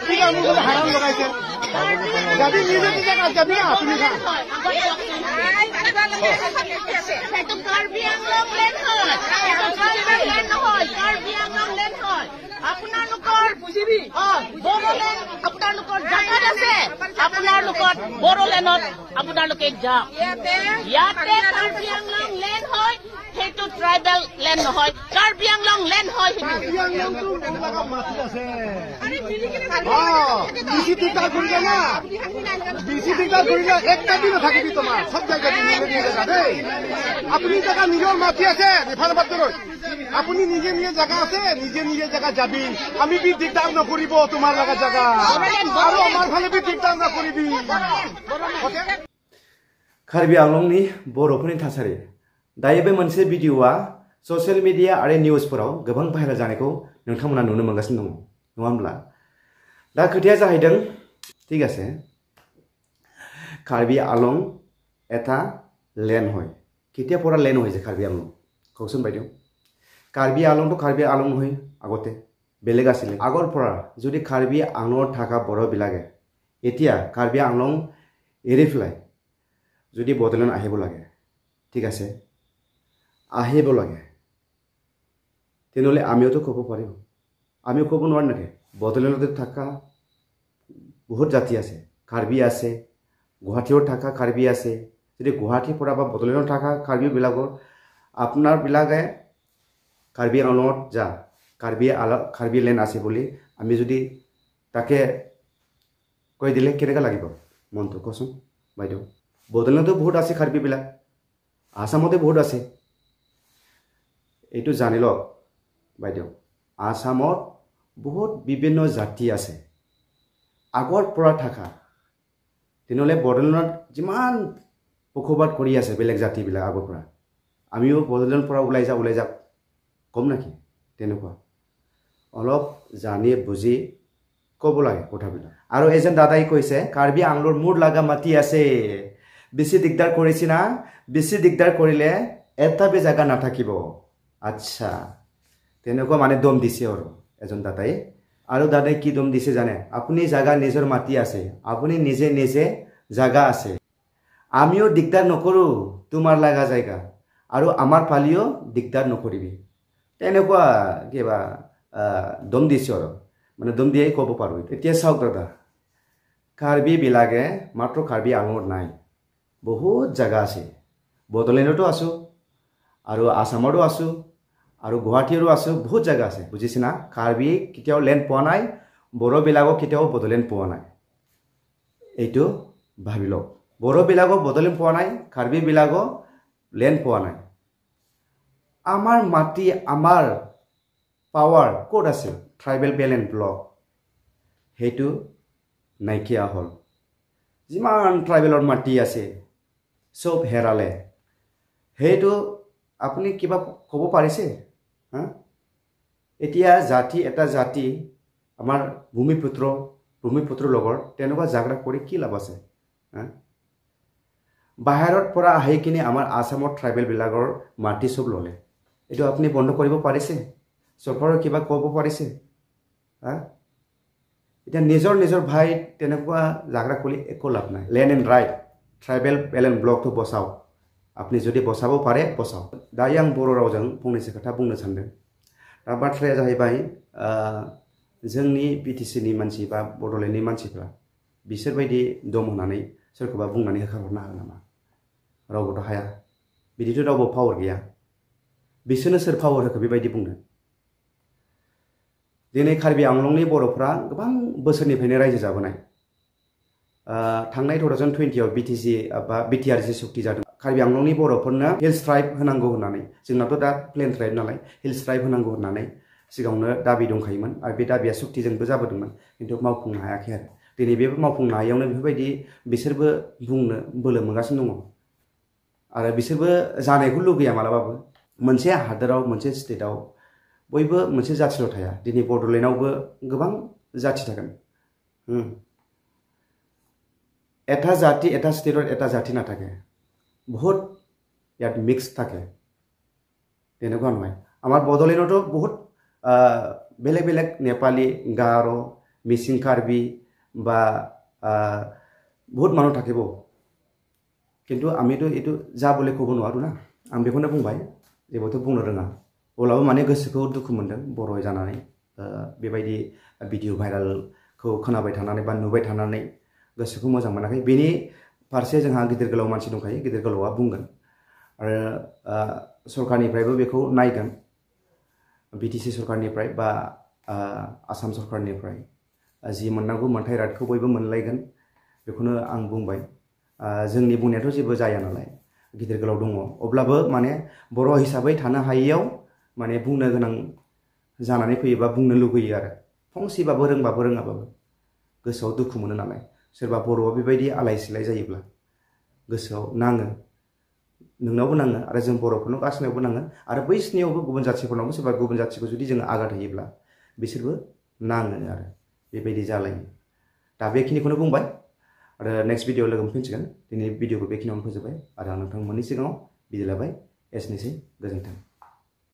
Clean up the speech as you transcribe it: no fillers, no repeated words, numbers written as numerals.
কি কাম করে হারাম লাগাইছে যাবি নিজে নিজে কাজ যাবি না তুমি না itu Karbi Anglong len হয় itu Karbi len হয় Karbi Anglong len হয় আপোনালোকৰ বুজিবি বড়োলেণ্ড আপোনালোকৰ জাগাত আছে আপোনালোকৰ বড়োলেণ্ডত আপোনালোকে যাওক ইয়াতে কাৰ্বি আংলং লেণ্ড হয় সেইটো ট্ৰাইবেল লেণ্ড নহয় কাৰ্বি আংলং লেণ্ড হয় সেইটো মাটি আছে বিসি টিকা করিলে না বিসি টিকা করিলে একটা দিনও থাকিবি তোমার সব জায়গায় নিজে জায়গা দেই আপনি জায়গা নিজের মাটি আছে রিফার বাদ আপনি নিজে নিজে জায়গা আছে নিজে জায়গা যাবি আমি বি দিগদার নকরিব তোমার লাগা জায়গা আর আমার ভালে বি দিগদার নকরিবি कार्बि आंलंनि बर'फोरनि थासारि दायो बे मोनसे भिडिअआ ससियेल मिडिया आरो निउसफोराव गोबां भाइरेल जानायखौ नोंथांमोना नुनो मोनगासिनो दङ नङा होमब्ला दा खोथाया जाहैदों ঠিক আছে कार्बि आंलं এটা লেণ্ড হয় কেতিয়া পৰা লেণ্ড হৈছে कार्बि आंलं কওকচোন বাইদেউ कार्बि आंलंটো कार्बि आंलं নহয় আগতে বেলেগ আছিল আগৰ পৰা যদি कार्बि आंलंত থকা বড়োবিলাকে এতিয়া कार्बि आंलं এৰি ফেলাই যদি বড়োলেণ্ড আহিব লাগে ঠিক আছে আহিব লাগে তেনেহ'লে আমিওতো ক'ব পাৰিম আমিও ক'ব নোৱাৰিম নেকি বড়োলেণ্ডত থকা বহুত জাতি আছে कार्बि আছে গুৱাহাটীত থকা कार्बि আছে যদি গুৱাহাটীৰ পৰা বা বড়োলেণ্ডত থকা कार्बिবিলাকৰ আপোনাৰ বিলাকে कार्बि आंलंত যা कार्बि লেণ্ড আছে বুলি আমি যদি তাকে কৈ দিলে কেনেকুৱা লাগিব মনটো কচোন বাইদেউ বড়োলেণ্ডতো বহুত আছে कार्बिবিলাক আসামতে বহুত আছে এইটো জানি লওক বাইদেউ আসামত বহুত বিভিন্ন জাতি আছে আগৰ পৰা থকা তেনেহ'লে বড়োলেণ্ডত যিমান পক্ষপাত কৰি আছে বেলেগ জাতিবিলাক আগৰ পৰা আমিও বড়োলেণ্ডৰ পৰা ওলাই যাওক কম নেকি তেনেকুৱা অলপ জানি বুজি ক'ব লাগে কথাবিলাক আৰু এজন দাদাই কৈছে कार्बि आंलंৰ মোৰ লাগা মাটি আছে বেছি দিগদাৰ কৰিছি না বেছি দিগদাৰ কৰিলে এটা বে জায়গা নাথাকিব আচ্ছা তেনেকুৱা মানে দম দিছে আৰু এজন দাদাই আৰু দাদাই কি দম দিছে জানে আপুনি জায়গা নিজৰ মাটি আছে আপুনি নিজে জায়গা আছে আমিও দিগদাৰ নকৰো তোমাৰ লাগা জায়গা আৰু আমাৰ ফালিও দিগদাৰ নকৰিবি তেনেকুৱা কিবা দম দিছে আৰু মানে দম দিয়েই ক'ব পাৰো এতিয়া চাওক দাদা कार्बि বিলাকে মাত্ৰ कार्बि आंलंত নাই বহুত জায়গা আছে বড়োলেণ্ডতো আছো আৰু আসামতো আছো আৰু গুৱাহাটীৰো আছো বহুত জায়গা আছে বুজিছে না कार्बि কেতিয়াও লেণ্ড পোৱা নাই বড়োবিলাকক কেতিয়াও বড়োলেণ্ড পোৱা নাই এইটো ভাবি লওক বড়োবিলাকক বড়োলেণ্ড পোৱা নাই कार्बिবিলাকক লেণ্ড পোৱা নাই আমাৰ মাটি আমাৰ পাৱাৰ ক'ত আছে ট্ৰাইবেল বেলেন্স ব্লক সেইটো নাইকিয়া হল যিমান ট্ৰাইবেলৰ মাটি আছে সব হেৰালে সেইটো আপুনি কিবা ক'ব পাৰিছে হা এতিয়া এটা জাতি আমাৰ ভূমিপুত্ৰ লগৰ তেনেকুৱা জাগৰা কৰি কি লাভ আছে হা বাহিৰৰ পৰা আহি কিনে আমাৰ আসামৰ ট্ৰাইবেল বিলাকৰ মাটি সব ললে এইটো আপুনি বন্ধ কৰিব পাৰিছে চৰকাৰৰ কিবা ক'ব পাৰিছে হা এটা নিজৰ ভাই তেনেকুৱা জাগৰা কৰি একো লাভ নাই land and right tribal balance ব্লকটো বচাও আপনি যদি বচাব পাৰে বচাও दायो आं बर' रावजों फंनैसो खोथा बुंनो सानदों दा बाथ्राया जाहैबाय जोंनि बिटिसिनि मानसि बा बड'लेण्डनि मानसिफ्रा बिसोर बायदि दम होनानै सोरखौबा बुंनानै होखारहरनो हागोन नामा रावबोथ' हाया बिदिथ' रावबो पावार गैया बिसोरनो सोर पावार होखो बेबायदि बुंनो दिनै कार्बि आंलंनि बर'फ्रा गोबां बोसोरनिफ्रायनो रायजो जाबोनाय थांनाय 2020 आव बिटिआर जे सुक्ति जादों कार्बि आंलंनि बर'फोरनो हिल्स ट्राइब होनांगौ होननानै जोंनाथ' दा प्लेन ट्राइब नालाय हिल्स ट्राइब होनांगौ होननानै सिगाङावनो दाबि दंखायोमोन आरो बे दाबिया सुक्तिजोंबो जाबोदोंमोन खिन्थु मावफुंनो हायाखै आरो दिनै बे मावफुंनो हायैयावनो बेफोरबायदि बिसोरबो बुंनो बोलो मोनगासिनो दङ आरो बिसोरबो जानायखौ लुगैया मालाबाबो मोनसे हादोराव मोनसे स्टेटआव बयबो मोनसे जाथिल' थाया दिनै बड'लेण्डआवबो गोबां जाथि थागोन এটা জাতি এটা স্টেটত এটা জাতি নাথাকে বহুত ইয়াত মিক্স থাকে তেনেকুৱা নহয় আমাৰ বড়োলেণ্ডতো বহুত বেলেগ নেপালী গাৰো মিচিং কাৰ্বি বা বহুত মানুহ থাকিব কিন্তু আমিতো এইটো যা বুলি ক'ব নোৱাৰো না आं बेखौनो बुंबाय जेबोथ' बुंनो रोङा अब्लाबो माने गोसोखौ दुखु मोनदों बर' जानानै बेबायदि भिडिअ भाइरालखौ खोनाबाय थानानै बा नुबाय थानानै गोसोखौ मोजां मोनाखै बेनि फारसे जोंहा गिदिर गोलाव मानसि दंखायो गिदिर गोलावा बुंगोन आरो सरकारनिफ्रायबो बेखौ नायगोन बिटिसि सरकारनिफ्राय बा आसाम सरकारनिफ्राय जि मोननांगौ मोनथाय रादखौ बयबो मोनलायगोन बेखौनो आं बुंबाय जोंनि बुंनायाथ' जेबो जाया नालाय गिदिर गोलाव दङ अब्लाबो माने बर' हिसाबै थानो हायैयाव माने बुंनो गोनां जानानै फैयोबा बुंनो लुगैयो आरो फंसेबाबो रोंबाबो रोङाबाबो गोसोआव दुखु मोनो नालाय सोरबा बर'आ बेबायदि आलाय सिलाय जायोब्ला गोसोआव नाङो नोंनावबो नाङो आरो जों बर'फोरनाव गासैनावबो नाङो आरो बैसिनियावबो गुबुन जाथिफोरनावबो सोरबा गुबुन जाथिखौ जुदि जोङो आघात होयोब्ला बिसोरबो नाङो आरो बेबायदि जालायो दा बेखिनिखौनो बुंबाय आरो नेक्स्ट भिडिअ लोगो मोनफिनसिगोन दिनै भिडिअखौ बेखिनियावनो फोजोबबाय आरो आं नोंथांमोननि सिगाङाव बिदाय लाबाय एसेनोसै गोजोन्थों